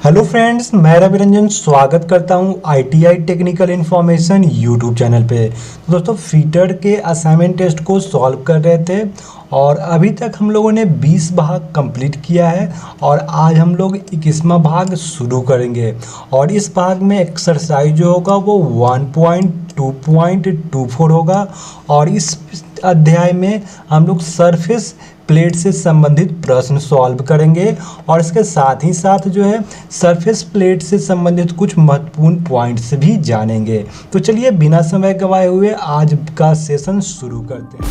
Hello friends, मैं रवि रंजन स्वागत करता हूं ITI technical information YouTube channel पे। तो दोस्तों, फीटर के असाइनमेंट टेस्ट को सॉल्व कर रहे थे और अभी तक हम लोगों ने 20 भाग कंप्लीट किया है और आज हम लोग 21वां भाग शुरू करेंगे। और इस भाग में एक्सरसाइज जो होगा वो 1.2.24 होगा और इस अध्याय में हम लोग सरफेस प्लेट से संबंधित प्रश्न सॉल्व करेंगे और इसके साथ ही साथ जो है सरफेस प्लेट से संबंधित कुछ महत्वपूर्ण पॉइंट्स भी जानेंगे। तो चलिए बिना समय गवाए हुए आज का सेशन शुरू करते हैं।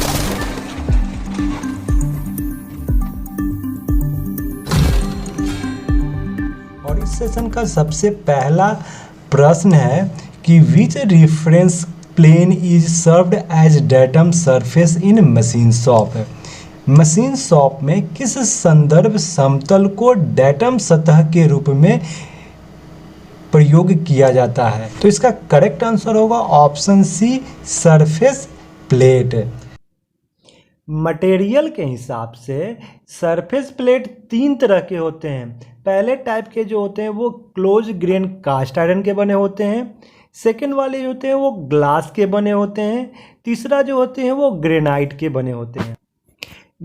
और इस सेशन का सबसे पहला प्रश्न है कि which reference plane is served as datum surface in machine shop. Machine shop में किस संदर्भ समतल को डेटम सतह के रूप में प्रयोग किया जाता है? तो इसका करेक्ट आंसर होगा option C, surface plate. Material के हिसाब से सरफेस प्लेट 3 तरह के होते हैं। पहले टाइप के जो होते हैं वो क्लोज ग्रेन कास्ट आयरन के बने होते हैं। सेकेंड वाले जो होते हैं वो ग्लास के बने होते हैं। तीसरा जो होते हैं वो ग्रेनाइट के बने होते हैं।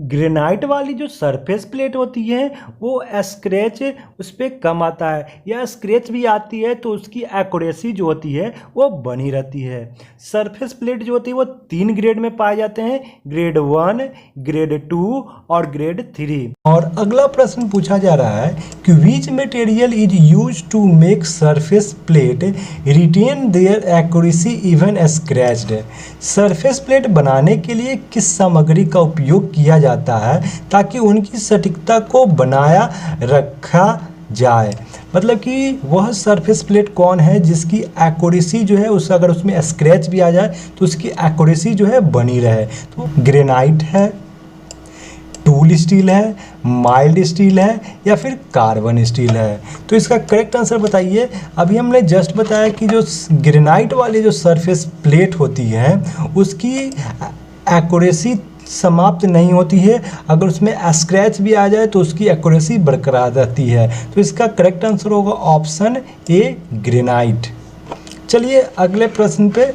ग्रेनाइट वाली जो सरफेस प्लेट होती है वो स्क्रैच उस पर कम आता है, या स्क्रैच भी आती है तो उसकी एक्यूरेसी जो होती है वो बनी रहती है। सरफेस प्लेट जो होती है वो 3 ग्रेड में पाए जाते हैं, ग्रेड 1, ग्रेड 2 और ग्रेड 3। और अगला प्रश्न पूछा जा रहा है कि which material is use to make surface plate retain their accuracy even scratched. Surface plate बनाने के लिए किस सामग्री का उपयोग किया जाता है ताकि उनकी सटीकता को बनाया रखा जाए? मतलब कि वह सरफेस प्लेट कौन है जिसकी एक्यूरेसी जो है उस अगर उसमें स्क्रैच भी आ जाए तो उसकी एक्यूरेसी जो है बनी रहे। तो ग्रेनाइट है, टूल स्टील है, माइल्ड स्टील है या फिर कार्बन स्टील है? तो इसका करेक्ट आंसर बताइए। अभी हमने जस्ट बताया कि जो ग्रेनाइट वाली जो सरफेस प्लेट होती है उसकी एक्यूरेसी समाप्त नहीं होती है, अगर उसमें स्क्रैच भी आ जाए तो उसकी एक्यूरेसी बरकरार रहती है। तो इसका करेक्ट आंसर होगा ऑप्शन ए, ग्रेनाइट। चलिए अगले प्रश्न पे,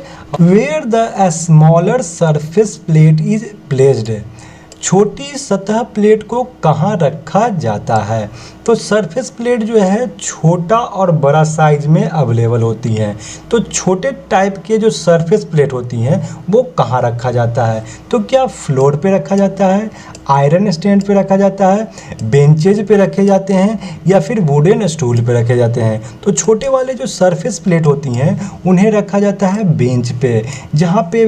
where the smaller surface plate is placed. छोटी सतह प्लेट को कहाँ रखा जाता है? तो सरफेस प्लेट जो है छोटा और बड़ा साइज में अवेलेबल होती हैं। तो छोटे टाइप के जो सरफेस प्लेट होती हैं वो कहाँ रखा जाता है? तो क्या फ्लोर पे रखा जाता है, आयरन स्टैंड पे रखा जाता है, बेंचेज पे रखे जाते हैं या फिर वुडन स्टूल पे रखे जाते हैं? तो छोटे वाले जो सरफेस प्लेट होती हैं उन्हें रखा जाता है बेंच पे, जहाँ पे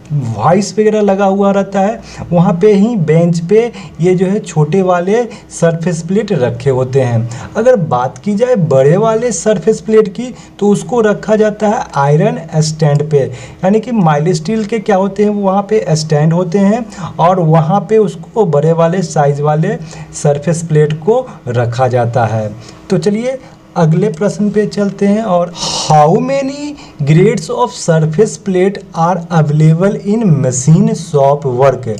वाइस वगैरह लगा हुआ रहता है, वहाँ पे ही बेंच पे ये जो है छोटे वाले सरफेस प्लेट रखे होते हैं। अगर बात की जाए बड़े वाले सरफेस प्लेट की तो उसको रखा जाता है आयरन स्टैंड पे, यानी कि माइल्ड स्टील के क्या होते हैं वहाँ पे स्टैंड होते हैं और वहाँ पे उसको बड़े वाले साइज वाले सरफेस प्लेट को रखा जाता है। तो चलिए अगले प्रश्न पे चलते हैं। और how many grades of surface plate are available in machine shop work.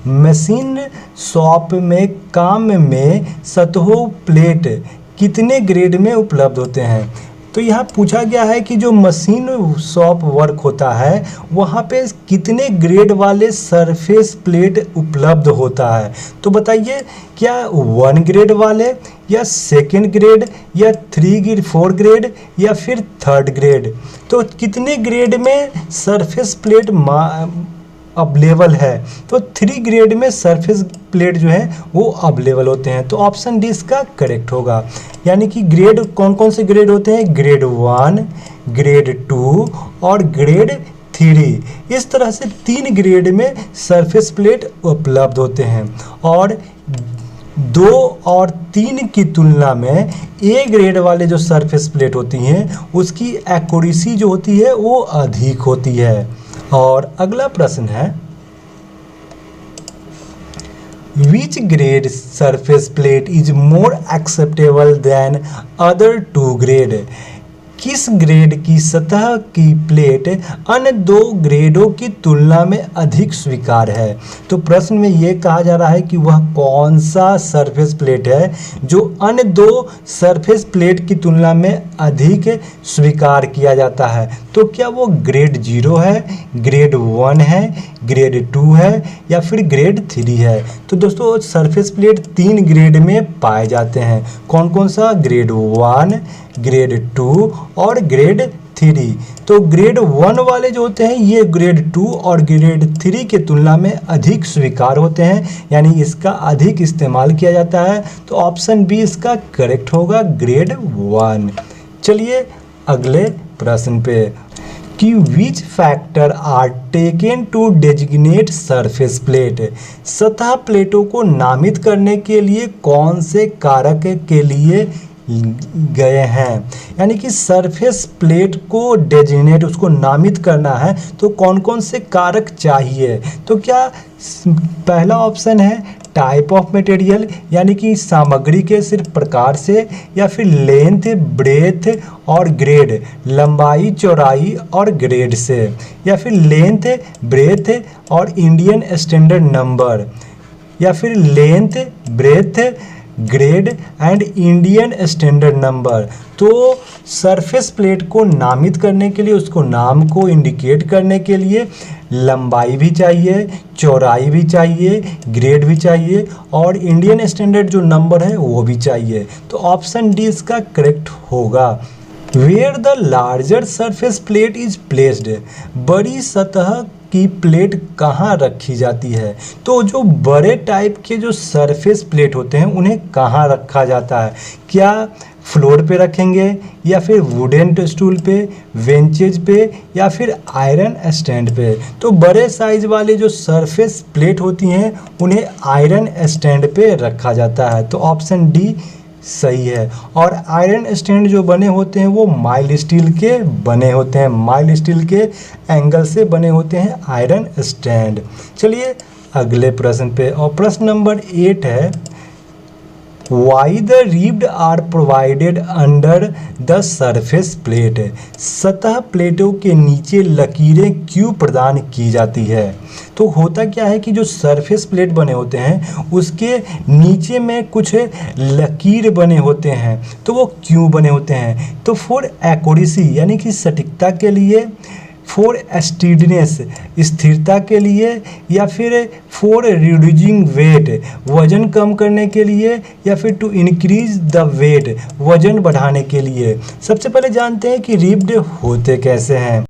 Machine shop में काम में सतहों प्लेट कितने ग्रेड में उपलब्ध होते हैं? तो यहाँ पूछा गया है कि जो मशीन शॉप वर्क होता है वहाँ पे कितने ग्रेड वाले सरफेस प्लेट उपलब्ध होता है? तो बताइए, क्या 1 ग्रेड वाले या 2nd ग्रेड या 4 ग्रेड या फिर 3rd ग्रेड? तो कितने ग्रेड में सरफेस प्लेट अवेलेबल है? तो 3 ग्रेड में सरफेस प्लेट जो है वो अवेलेबल होते हैं। तो ऑप्शन डी इसका करेक्ट होगा। यानी कि ग्रेड कौन कौन से ग्रेड होते हैं? ग्रेड 1, ग्रेड 2 और ग्रेड 3। इस तरह से 3 ग्रेड में सरफेस प्लेट उपलब्ध होते हैं और 2 और 3 की तुलना में ए ग्रेड वाले जो सरफेस प्लेट होती हैं उसकी एक्यूरेसी जो होती है वो अधिक होती है। और अगला प्रश्न है, which grade surface plate is more acceptable than other 2 grade. किस ग्रेड की सतह की प्लेट अन्य दो ग्रेडों की तुलना में अधिक स्वीकार्य है। तो प्रश्न में ये कहा जा रहा है कि वह कौन सा सरफेस प्लेट है जो अन्य दो सरफेस प्लेट की तुलना में अधिक स्वीकार किया जाता है। तो क्या वो ग्रेड 0 है, ग्रेड 1 है, ग्रेड 2 है या फिर ग्रेड 3 है। तो दोस्तों सरफेस प्लेट 3 ग्रेड में पाए जाते हैं। कौन कौन सा? ग्रेड 1, ग्रेड 2 और ग्रेड 3। तो ग्रेड 1 वाले जो होते हैं ये ग्रेड 2 और ग्रेड 3 के तुलना में अधिक स्वीकार होते हैं, यानी इसका अधिक इस्तेमाल किया जाता है। तो ऑप्शन बी इसका करेक्ट होगा, ग्रेड 1। चलिए अगले प्रश्न पे कि which factor are taken to designate surface plate. सतह प्लेटों को नामित करने के लिए कौन से कारक के लिए गए हैं, यानी कि सरफेस प्लेट को डेजिग्नेट उसको नामित करना है तो कौन कौन से कारक चाहिए। तो क्या पहला ऑप्शन है टाइप ऑफ मटेरियल, यानी कि सामग्री के सिर्फ प्रकार से, या फिर लेंथ, ब्रेथ और ग्रेड, लंबाई, चौड़ाई और ग्रेड से, या फिर लेंथ, ब्रेथ और इंडियन स्टैंडर्ड नंबर, या फिर length, breadth, grade and Indian standard number. तो सरफेस प्लेट को नामित करने के लिए, उसको नाम को इंडिकेट करने के लिए लंबाई भी चाहिए, चौड़ाई भी चाहिए, ग्रेड भी चाहिए और इंडियन स्टैंडर्ड जो नंबर है वो भी चाहिए। तो ऑप्शन डी इसका करेक्ट होगा। Where the larger surface plate is placed, बड़ी सतह की प्लेट कहाँ रखी जाती है। तो जो बड़े टाइप के जो सरफेस प्लेट होते हैं उन्हें कहाँ रखा जाता है। क्या फ्लोर पे रखेंगे, या फिर वुडन स्टूल पे, बेंचेज पे, या फिर आयरन स्टैंड पे। तो बड़े साइज वाले जो सरफेस प्लेट होती हैं उन्हें आयरन स्टैंड पे रखा जाता है। तो ऑप्शन डी सही है। और आयरन स्टैंड जो बने होते हैं वो माइल्ड स्टील के बने होते हैं, माइल्ड स्टील के एंगल से बने होते हैं आयरन स्टैंड। चलिए अगले प्रश्न पे, और प्रश्न नंबर 8 है why the ribbed are provided under the surface plate. सतह प्लेटों के नीचे लकीरें क्यों प्रदान की जाती है। तो होता क्या है कि जो सरफेस प्लेट बने होते हैं उसके नीचे में कुछ लकीर बने होते हैं। तो वो क्यों बने होते हैं। तो फॉर एक्यूरेसी यानी कि सटीकता के लिए, फॉर स्टीडनेस स्थिरता के लिए, या फिर फॉर रिड्यूसिंग वेट वजन कम करने के लिए, या फिर टू इंक्रीज द वेट वजन बढ़ाने के लिए। सबसे पहले जानते हैं कि रिब्ड होते कैसे हैं।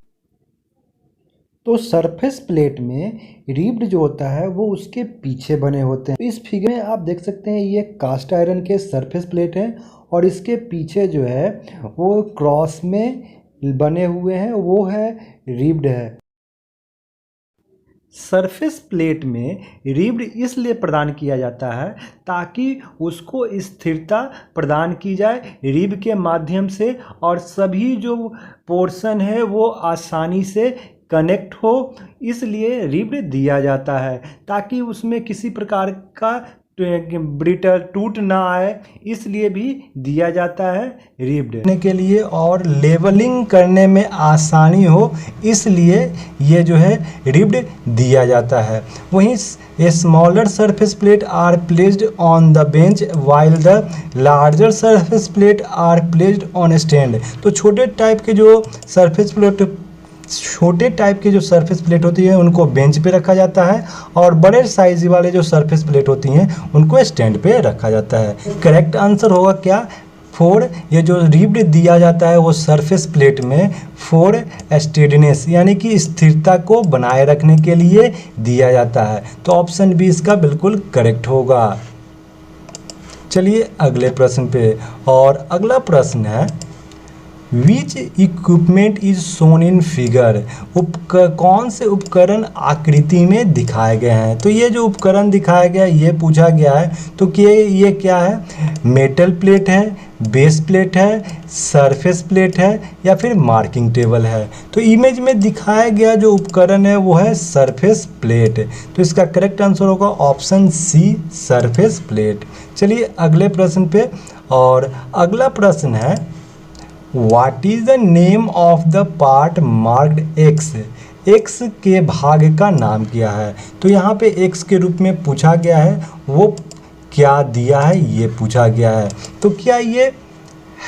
तो सरफेस प्लेट में रिब्ड जो होता है वो उसके पीछे बने होते हैं। इस फिगर में आप देख सकते हैं ये कास्ट आयरन के सरफेस प्लेट है और इसके पीछे जो है वो क्रॉस में बने हुए हैं वो है रिब्ड है। सरफेस प्लेट में रिब्ड इसलिए प्रदान किया जाता है ताकि उसको स्थिरता प्रदान की जाए रिब के माध्यम से, और सभी जो पोर्शन है वो आसानी से कनेक्ट हो, इसलिए रिब्ड दिया जाता है ताकि उसमें किसी प्रकार का ब्रिटल टूट ना आए, इसलिए भी दिया जाता है रिब्ड के लिए, और लेवलिंग करने में आसानी हो इसलिए ये जो है रिब्ड दिया जाता है। वहीं smaller surface plate are placed on the bench while the larger surface plate are placed on stand. तो छोटे टाइप के जो सरफेस प्लेट होती है उनको बेंच पे रखा जाता है, और बड़े साइज वाले जो सरफेस प्लेट होती हैं उनको स्टैंड पे रखा जाता है। करेक्ट आंसर होगा क्या, 4। ये जो रिब्ड दिया जाता है वो सरफेस प्लेट में फॉर स्टेडनेस यानी कि स्थिरता को बनाए रखने के लिए दिया जाता है। तो ऑप्शन बी इसका बिल्कुल करेक्ट होगा। चलिए अगले प्रश्न पे, और अगला प्रश्न है which equipment is shown in figure. कौन से उपकरण आकृति में दिखाए गए हैं। तो ये जो उपकरण दिखाया गया है ये पूछा गया है, तो ये क्या है, मेटल प्लेट है, बेस प्लेट है, सरफेस प्लेट है, या फिर मार्किंग टेबल है। तो इमेज में दिखाया गया जो उपकरण है वो है सरफेस प्लेट। तो इसका करेक्ट आंसर होगा ऑप्शन सी, सरफेस प्लेट। चलिए अगले प्रश्न पे, और अगला प्रश्न है what is the name of the part marked x, x के भाग का नाम क्या है। तो यहाँ पे एक्स के रूप में पूछा गया है, वो क्या दिया है ये पूछा गया है। तो क्या ये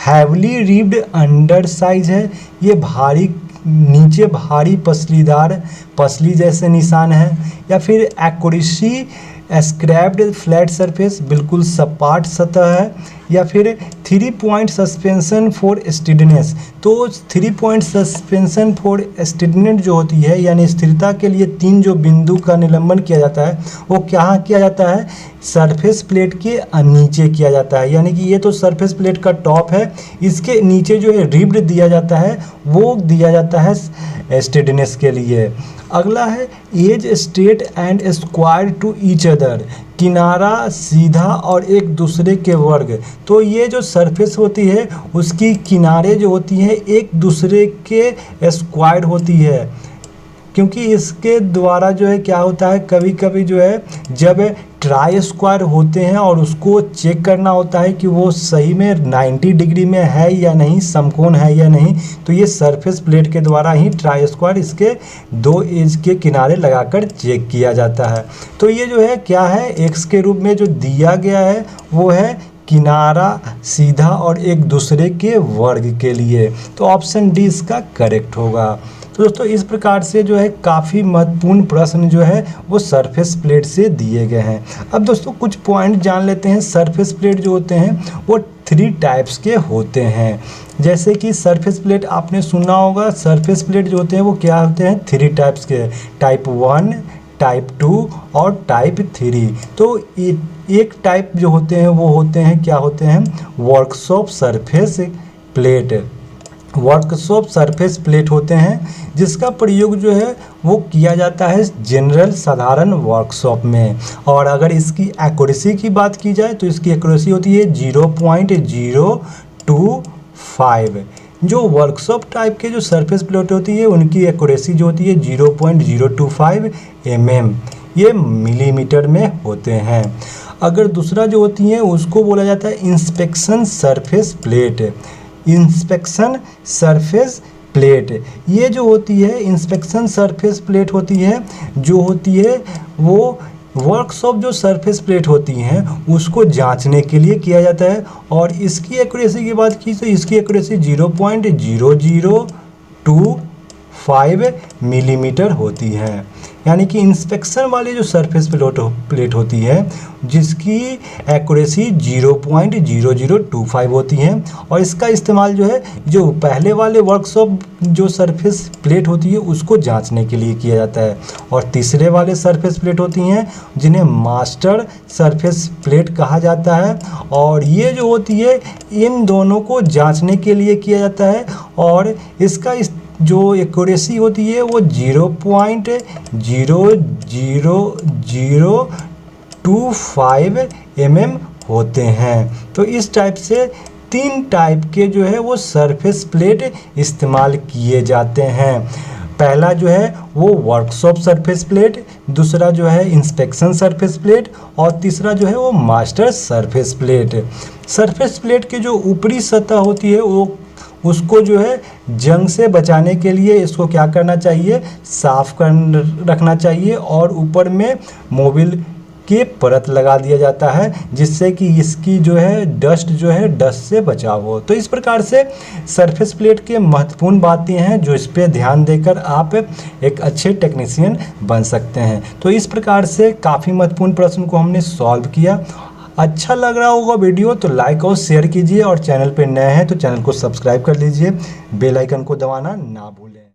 हैवली रिब्ड अंडर साइज है, ये भारी नीचे भारी पसलीदार पसली जैसे निशान है, या फिर एक्यूरेसी स्क्रैप्ड फ्लैट सरफेस बिल्कुल सपाट सतह है, या फिर 3 पॉइंट सस्पेंशन फॉर स्टिडनेस। तो 3 पॉइंट सस्पेंशन फॉर स्टिडनेस जो होती है यानी स्थिरता के लिए 3 जो बिंदु का निलंबन किया जाता है वो क्या किया जाता है, सरफेस प्लेट के नीचे किया जाता है। यानी कि ये तो सरफेस प्लेट का टॉप है, इसके नीचे जो है रिब्ड दिया जाता है वो दिया जाता है स्टिडनेस के लिए। अगला है edge straight and square to each other, किनारा सीधा और एक दूसरे के वर्ग। तो ये जो सरफेस होती है उसकी किनारे जो होती हैं एक दूसरे के स्क्वायर होती है, क्योंकि इसके द्वारा जो है क्या होता है, कभी कभी जो है जब ट्राई स्क्वायर होते हैं और उसको चेक करना होता है कि वो सही में 90 डिग्री में है या नहीं, समकोण है या नहीं, तो ये सरफेस प्लेट के द्वारा ही ट्राई स्क्वायर इसके 2 एज के किनारे लगाकर चेक किया जाता है। तो ये जो है क्या है, एक्स के रूप में जो दिया गया है वो है किनारा सीधा और एक दूसरे के वर्ग के लिए। तो ऑप्शन डी इसका करेक्ट होगा। तो दोस्तों इस प्रकार से जो है काफ़ी महत्वपूर्ण प्रश्न जो है वो सरफेस प्लेट से दिए गए हैं। अब दोस्तों कुछ पॉइंट जान लेते हैं। सरफेस प्लेट जो होते हैं वो 3 टाइप्स के होते हैं। जैसे कि सरफेस प्लेट आपने सुना होगा, सरफेस प्लेट जो होते हैं वो क्या होते हैं, 3 टाइप्स के, टाइप 1, टाइप 2 और टाइप 3। तो एक टाइप जो होते हैं वो होते हैं क्या होते हैं, workshop surface plate. Workshop surface plate होते हैं जिसका प्रयोग जो है वो किया जाता है जनरल साधारण वर्कशॉप में। और अगर इसकी एक्यूरेसी की बात की जाए तो इसकी एक्यूरेसी होती है 0.025। जो वर्कशॉप टाइप के जो सरफेस प्लेट होती है उनकी एक्यूरेसी जो होती है 0.025 mm, ये मिलीमीटर में होते हैं। अगर दूसरा जो होती है उसको बोला जाता है inspection surface plate. Inspection surface plate ये जो होती है, इंस्पेक्शन सरफेस प्लेट होती है जो होती है वो वर्कशॉप जो सरफेस प्लेट होती हैं उसको जांचने के लिए किया जाता है। और इसकी एक्यूरेसी की बात की तो इसकी एक्यूरेसी 0.0025 मिलीमीटर होती है। यानी कि इंस्पेक्शन वाली जो सरफेस प्लेट होती है जिसकी एक्यूरेसी 0.0025 होती है, और इसका इस्तेमाल जो है जो पहले वाले वर्कशॉप जो सरफेस प्लेट होती है उसको जांचने के लिए किया जाता है। और तीसरे वाले सरफेस प्लेट होती हैं जिन्हें मास्टर सरफेस प्लेट कहा जाता है, और ये जो होती है इन दोनों को जांचने के लिए किया जाता है। और इसका जो एक्यूरेसी होती है वो 0.00025 mm होते हैं। तो इस टाइप से 3 टाइप के जो है वो सरफेस प्लेट इस्तेमाल किए जाते हैं। पहला जो है वो वर्कशॉप सरफेस प्लेट, दूसरा जो है इंस्पेक्शन सरफेस प्लेट, और तीसरा जो है वो master surface plate. Surface plate की जो ऊपरी सतह होती है वो उसको जो है जंग से बचाने के लिए इसको क्या करना चाहिए, साफ कर रखना चाहिए, और ऊपर में मोबिल के परत लगा दिया जाता है जिससे कि इसकी जो है डस्ट से बचाव हो। तो इस प्रकार से सरफेस प्लेट के महत्वपूर्ण बातें हैं जो इस पे ध्यान देकर आप एक अच्छे टेक्नीशियन बन सकते हैं। तो इस प्रकार से काफ़ी महत्वपूर्ण प्रश्न को हमने सॉल्व किया। अच्छा लग रहा होगा वीडियो तो लाइक और शेयर कीजिए, और चैनल पे नए हैं तो चैनल को सब्सक्राइब कर लीजिए, बेल आइकन को दबाना ना भूलें।